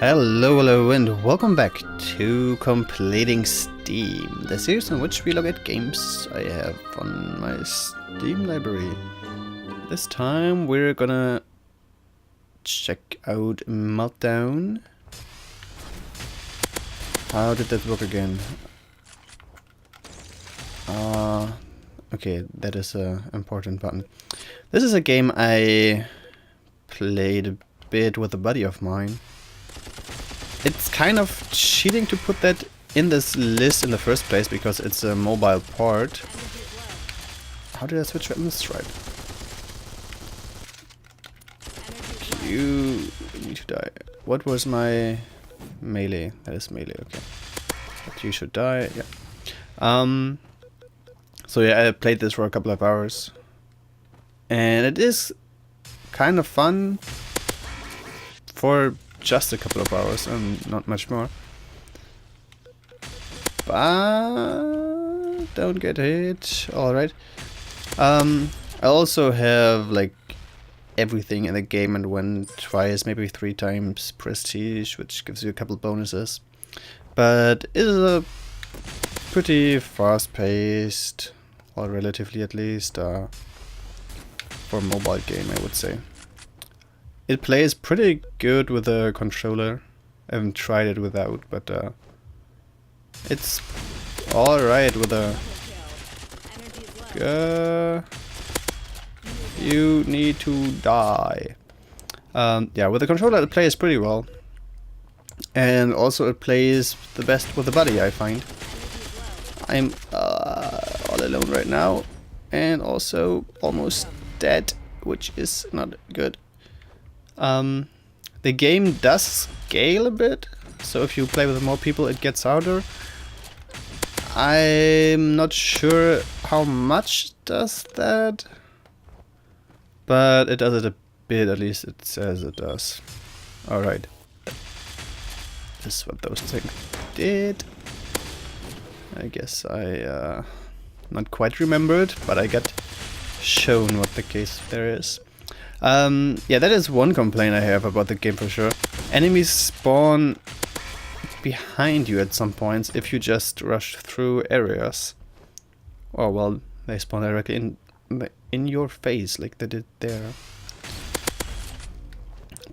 Hello and welcome back to Completing Steam, the series in which we look at games I have on my Steam library. This time we're gonna check out Meltdown. How did that work again? Okay, that is an important button. This is a game I played a bit with a buddy of mine. It's kind of cheating to put that in this list in the first place because it's a mobile port. How did I switch weapons? Right. You need to die. What was my melee? That is melee, okay. But you should die, yeah. So yeah, I played this for a couple of hours. And it is kind of fun for just a couple of hours and not much more. But don't get hit. Alright. I also have like everything in the game and went twice, maybe 3 times prestige, which gives you a couple bonuses. But it is a pretty fast paced, or relatively at least, for a mobile game, I would say. It plays pretty good with a controller. I haven't tried it without, but it's alright with a... you need to die. Yeah, with the controller it plays pretty well. And also it plays the best with a buddy, I find. I'm all alone right now. And also almost dead, which is not good. The game does scale a bit, so if you play with more people it gets harder. I'm not sure how much does that, but it does it a bit, at least it says it does. Alright. This is what those things did. I guess I not quite remembered, but I got shown what the case there is. Yeah, that is one complaint I have about the game for sure. Enemies spawn behind you at some points if you just rush through areas. Oh well, they spawn directly in your face like they did there.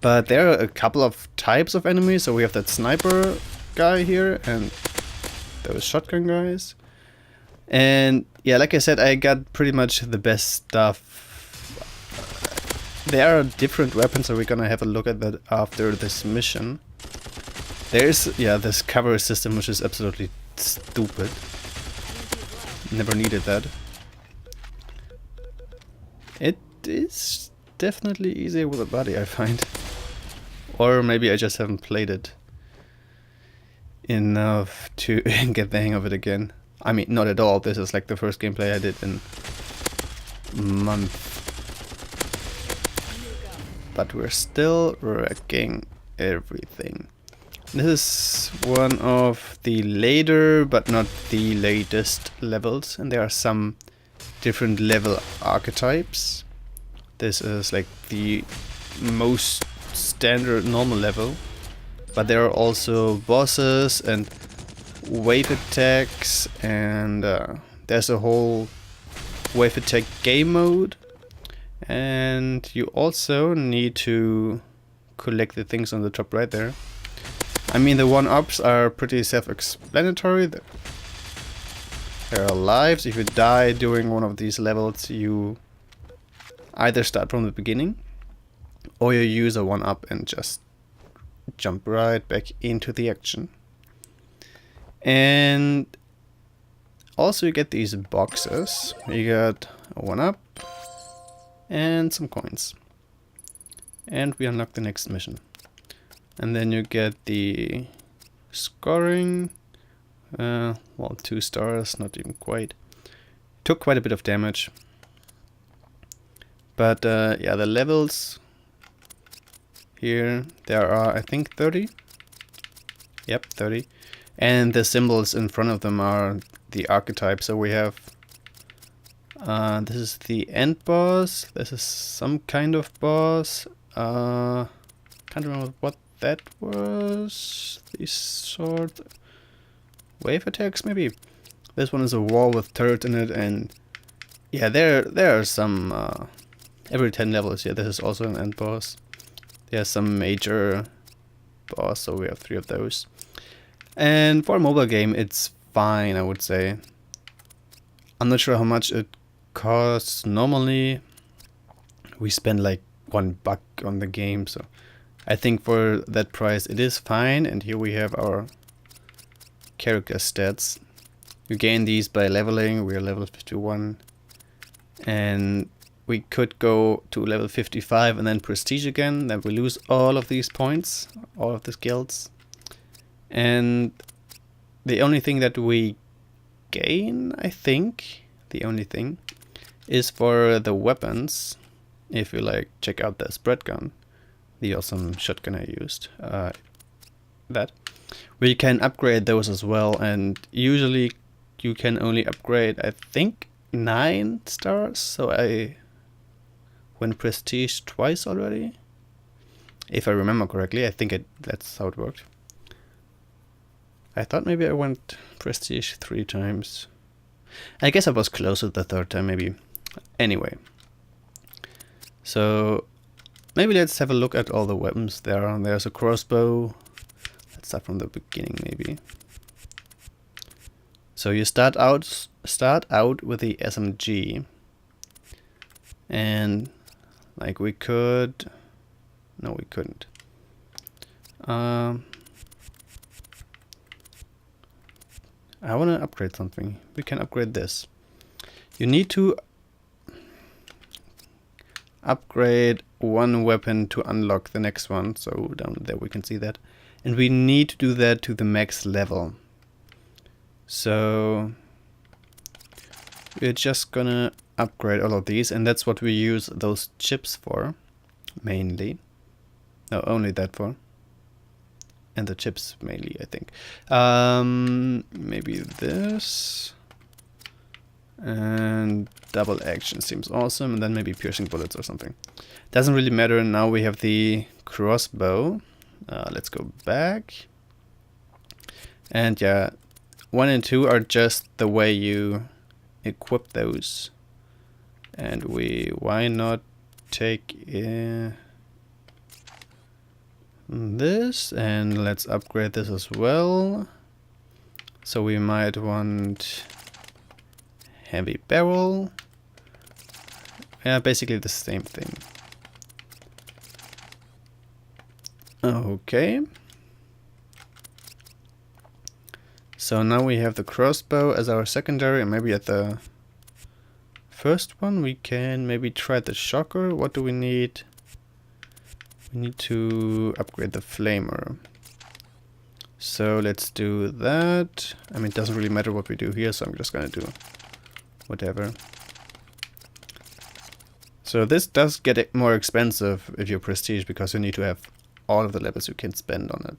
But there are a couple of types of enemies. So we have that sniper guy here and those shotgun guys. And yeah, like I said, I got pretty much the best stuff. There are different weapons, so we're gonna have a look at that after this mission. There's, yeah, this cover system, which is absolutely stupid. Never needed that. It is definitely easier with a buddy, I find. Or maybe I just haven't played it enough to get the hang of it again. I mean, not at all. This is like the first gameplay I did in a month. But we're still wrecking everything. This is one of the later, but not the latest levels. And there are some different level archetypes. This is like the most standard normal level. But there are also bosses and wave attacks. And there's a whole wave attack game mode. And you also need to collect the things on the top right there. I mean, the one-ups are pretty self-explanatory. There are lives. If you die during one of these levels, you either start from the beginning, or you use a one-up and just jump right back into the action. And also you get these boxes. You got a one-up and some coins. And we unlock the next mission. And then you get the scoring. Well, 2 stars, not even quite. Took quite a bit of damage. But yeah, the levels here, there are I think 30. Yep, 30. And the symbols in front of them are the archetypes. So we have this is the end boss. This is some kind of boss. Can't remember what that was the sort wave attacks maybe. This one is a wall with turret in it, and yeah, there are some every 10 levels. Yeah, this is also an end boss. There's some major boss, so we have 3 of those. And for a mobile game, it's fine, I would say. I'm not sure how much it costs normally. We spend like $1 on the game, so I think for that price it is fine. And here we have our character stats. You gain these by leveling. We are level 51, and we could go to level 55 and then prestige again. Then we lose all of these points, all of the skills. And the only thing that we gain, I think, the only thing, is for the weapons. If you like, check out the spread gun, the awesome shotgun I used. That we can upgrade those as well, and usually you can only upgrade, I think, 9 stars. So I went prestige twice already, if I remember correctly. I think that's how it worked. I thought maybe I went prestige 3 times. I guess I was closer the 3rd time maybe. Anyway, so maybe let's have a look at all the weapons there are. There's a crossbow. Let's start from the beginning maybe. So you start out with the SMG, and like we could, no we couldn't. I want to upgrade something. We can upgrade this. You need to upgrade one weapon to unlock the next one. So down there we can see that. And we need to do that to the max level. So we're just gonna upgrade all of these, and that's what we use those chips for, mainly. No, only that for. And the chips mainly, I think. Maybe this. And double action seems awesome. And then maybe piercing bullets or something. Doesn't really matter. Now we have the crossbow. Let's go back. And yeah, 1 and 2 are just the way you equip those. And why not take this, and let's upgrade this as well. So we might want heavy barrel. Yeah, basically the same thing. Okay. So now we have the crossbow as our secondary, and maybe at the first one we can maybe try the shocker. What do we need? We need to upgrade the flamer. So let's do that. I mean, it doesn't really matter what we do here, so I'm just gonna do whatever. So this does get it more expensive if you're prestige, because you need to have all of the levels you can spend on it,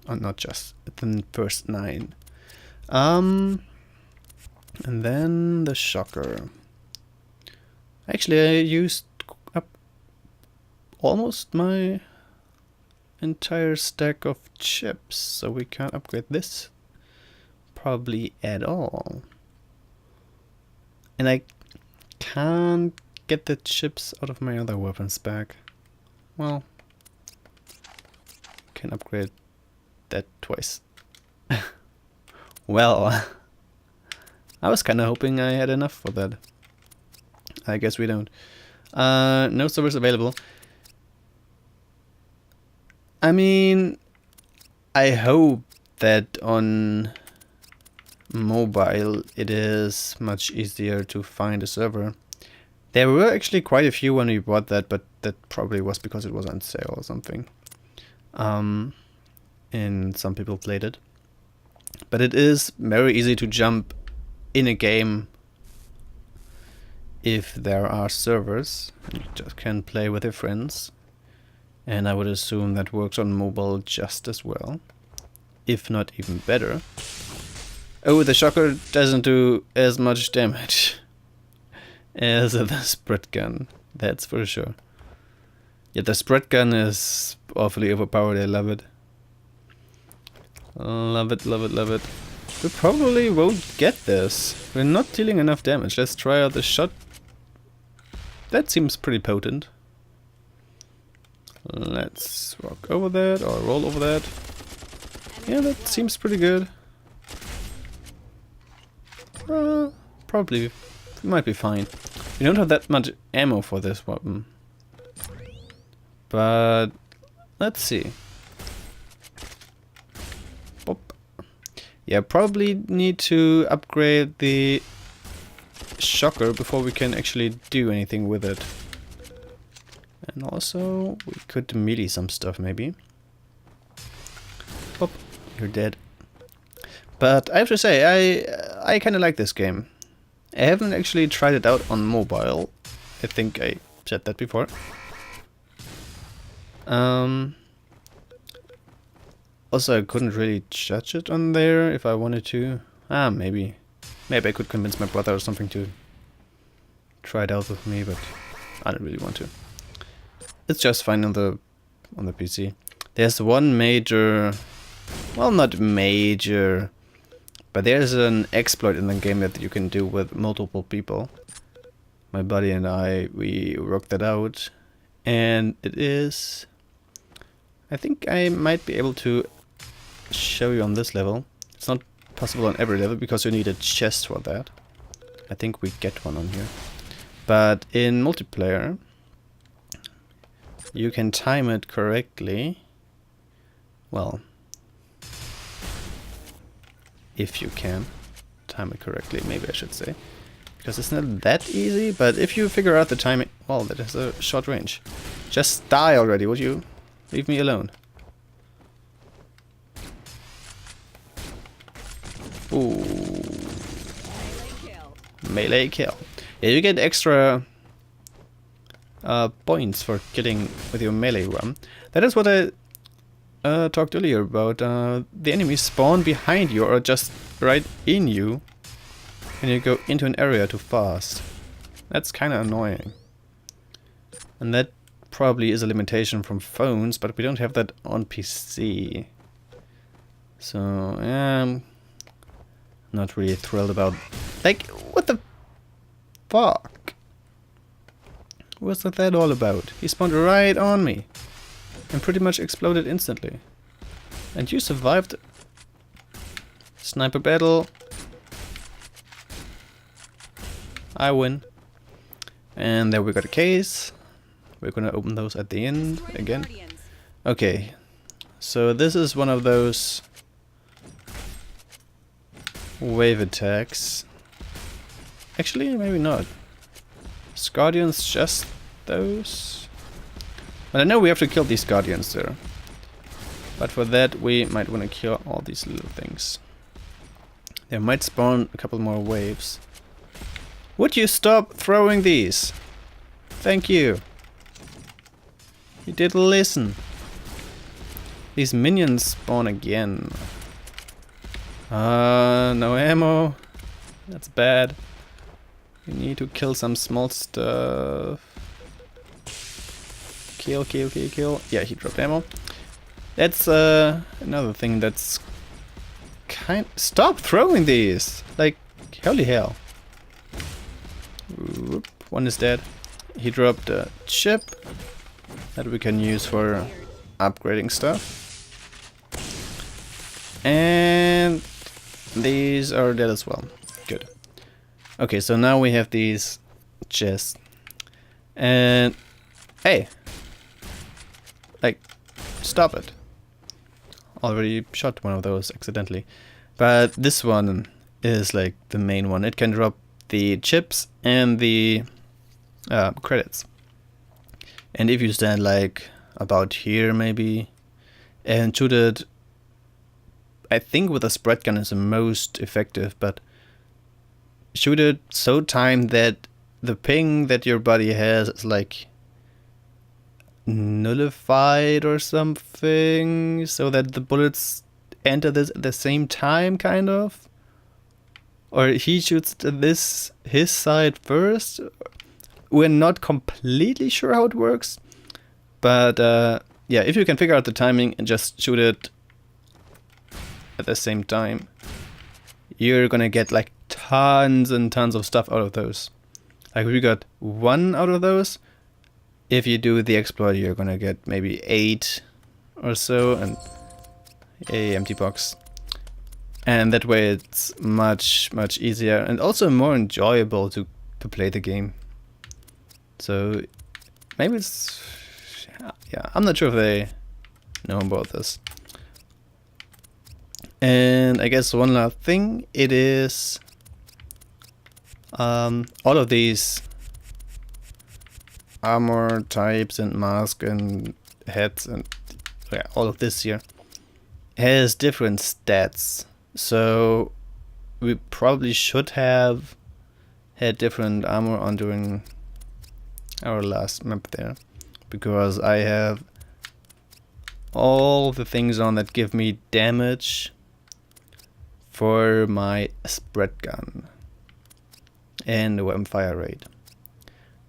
and not just the first 9. And then the shocker. Actually, I used up almost my entire stack of chips, so we can't upgrade this probably at all. And I can't get the chips out of my other weapons back. Well, can upgrade that twice. Well, I was kind of hoping I had enough for that. I guess we don't. No servers available. I mean, I hope that on mobile it is much easier to find a server. There were actually quite a few when we bought that, but that probably was because it was on sale or something. And some people played it. But it is very easy to jump in a game if there are servers. You just can play with your friends. And I would assume that works on mobile just as well, if not even better. Oh, the shocker doesn't do as much damage as the spread gun, that's for sure. Yeah, the spread gun is awfully overpowered. I love it. Love it, love it, love it. We probably won't get this. We're not dealing enough damage. Let's try out the shot. That seems pretty potent. Let's walk over that or roll over that. Yeah, that seems pretty good. Probably we might be fine. We don't have that much ammo for this weapon. But let's see. Boop. Yeah, probably need to upgrade the shocker before we can actually do anything with it. And also we could melee some stuff maybe. Oh, you're dead. But I have to say, I kind of like this game. I haven't actually tried it out on mobile. I think I said that before. Also, I couldn't really judge it on there if I wanted to. Maybe I could convince my brother or something to try it out with me, but I don't really want to. It's just fine on the PC. There's one major, well, not major, but there's an exploit in the game that you can do with multiple people. My buddy and I, we worked that out, and it is, I think I might be able to show you on this level. It's not possible on every level because you need a chest for that. I think we get one on here. But in multiplayer, you can time it correctly. Well, if you can time it correctly, maybe I should say. Because it's not that easy, but if you figure out the timing... Well, that is a short range. Just die already, would you? Leave me alone. Ooh. Melee kill. Yeah, you get extra points for killing with your melee run. That is what I talked earlier about. The enemies spawn behind you or just right in you when you go into an area too fast. That's kind of annoying. And that probably is a limitation from phones, but we don't have that on PC. So, yeah, I'm not really thrilled about... Like, what the fuck? What's that all about? He spawned right on me and pretty much exploded instantly. And you survived. Sniper battle. I win. And there we got a case. We're gonna open those at the end again. Okay. So this is one of those wave attacks. Actually, maybe not. Guardians, just those. But I know we have to kill these guardians there. But for that we might want to kill all these little things. They might spawn a couple more waves. Would you stop throwing these? Thank you. You did listen. These minions spawn again. No ammo. That's bad. We need to kill some small stuff. Kill, kill, kill, kill. Yeah, he dropped ammo. That's another thing that's Stop throwing these! Like, holy hell. Whoop, one is dead. He dropped a chip that we can use for upgrading stuff. And these are dead as well. Good. Okay, so now we have these chests. And hey! Like, stop it. Already shot one of those accidentally. But this one is like the main one. It can drop the chips and the credits. And if you stand like about here maybe and shoot it, I think with a spread gun is the most effective, but shoot it so timed that the ping that your buddy has is like nullified or something, so that the bullets enter this at the same time, kind of. Or he shoots his side first. We're not completely sure how it works, But yeah, if you can figure out the timing and just shoot it at the same time, you're gonna get like tons and tons of stuff out of those. Like if you got 1 out of those, if you do the exploit, you're gonna get maybe 8 or so, and a empty box. And that way it's much easier and also more enjoyable to play the game. So maybe it's, yeah, I'm not sure if they know about this. And I guess one last thing, it is all of these armor types and mask and heads and yeah, all of this here has different stats. So we probably should have had different armor on during our last map there, because I have all the things on that give me damage for my spread gun and the weapon fire rate.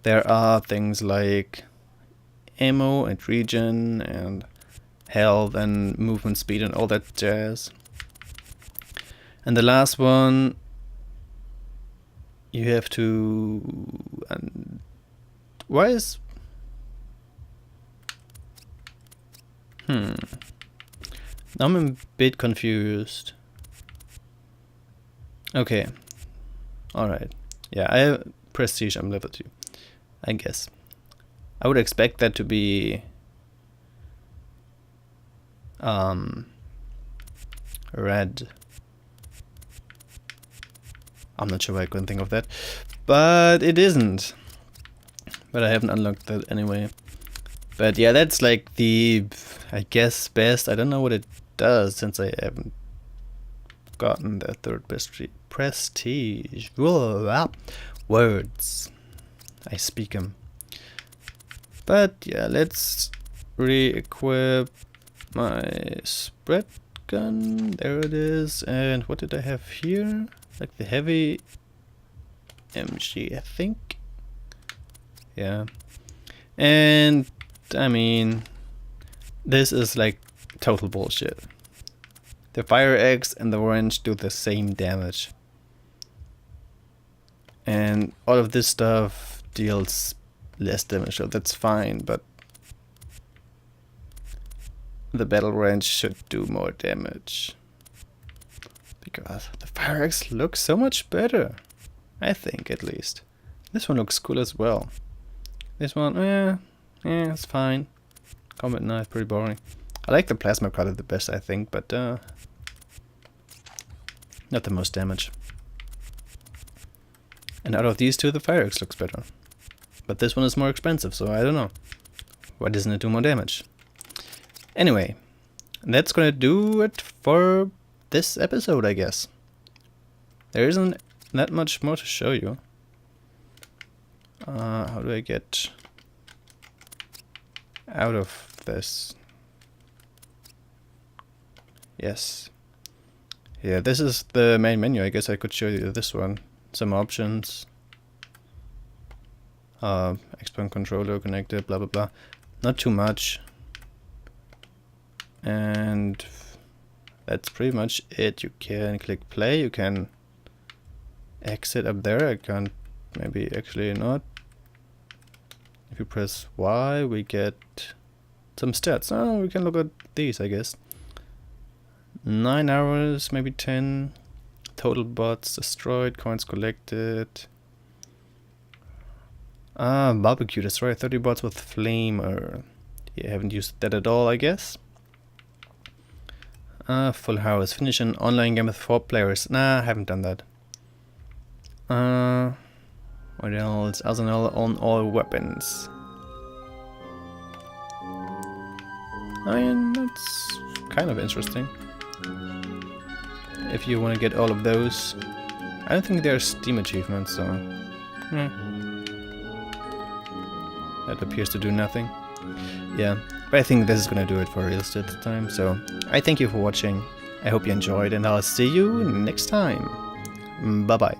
There are things like ammo and regen and health and movement speed and all that jazz. And the last one, you have to... why is... Now I'm a bit confused. Okay. Alright. Yeah, I have prestige, I'm level 2. I guess. I would expect that to be... red. I'm not sure why I couldn't think of that, but it isn't. But I haven't unlocked that anyway. But yeah, that's like the, I guess, best. I don't know what it does since I haven't gotten the 3rd prestige. Whoa, words. I speak them. But yeah, let's re-equip my spread gun. There it is. And what did I have here? Like the heavy MG, I think. Yeah. And I mean, this is like total bullshit. The fire axe and the wrench do the same damage. And all of this stuff deals less damage, so that's fine, but the battle wrench should do more damage. Because the fire axe looks so much better. I think, at least. This one looks cool as well. This one, it's fine. Combat knife, pretty boring. I like the plasma cutter the best, I think, but not the most damage. And out of these two, the fire axe looks better. But this one is more expensive, so I don't know. Why doesn't it do more damage? Anyway, that's gonna do it for this episode, I guess. There isn't that much more to show you. How do I get out of this? Yes. Yeah, this is the main menu. I guess I could show you this one. Some options. Expand controller connected, blah blah blah. Not too much. And that's pretty much it. You can click play, you can exit up there. I can't, maybe actually not. If you press Y, we get some stats. Oh, we can look at these, I guess. 9 hours, maybe 10. Total bots destroyed, coins collected. Barbecue destroyed 30 bots with flamer. Yeah, haven't used that at all, I guess. Full house. Finish an online game with 4 players. Nah, I haven't done that. What else? Arsenal on all weapons. I mean, that's kind of interesting. If you want to get all of those. I don't think they're Steam achievements, so... That appears to do nothing. Yeah, but I think this is gonna do it for real estate time, so I thank you for watching. I hope you enjoyed, and I'll see you next time. Bye bye.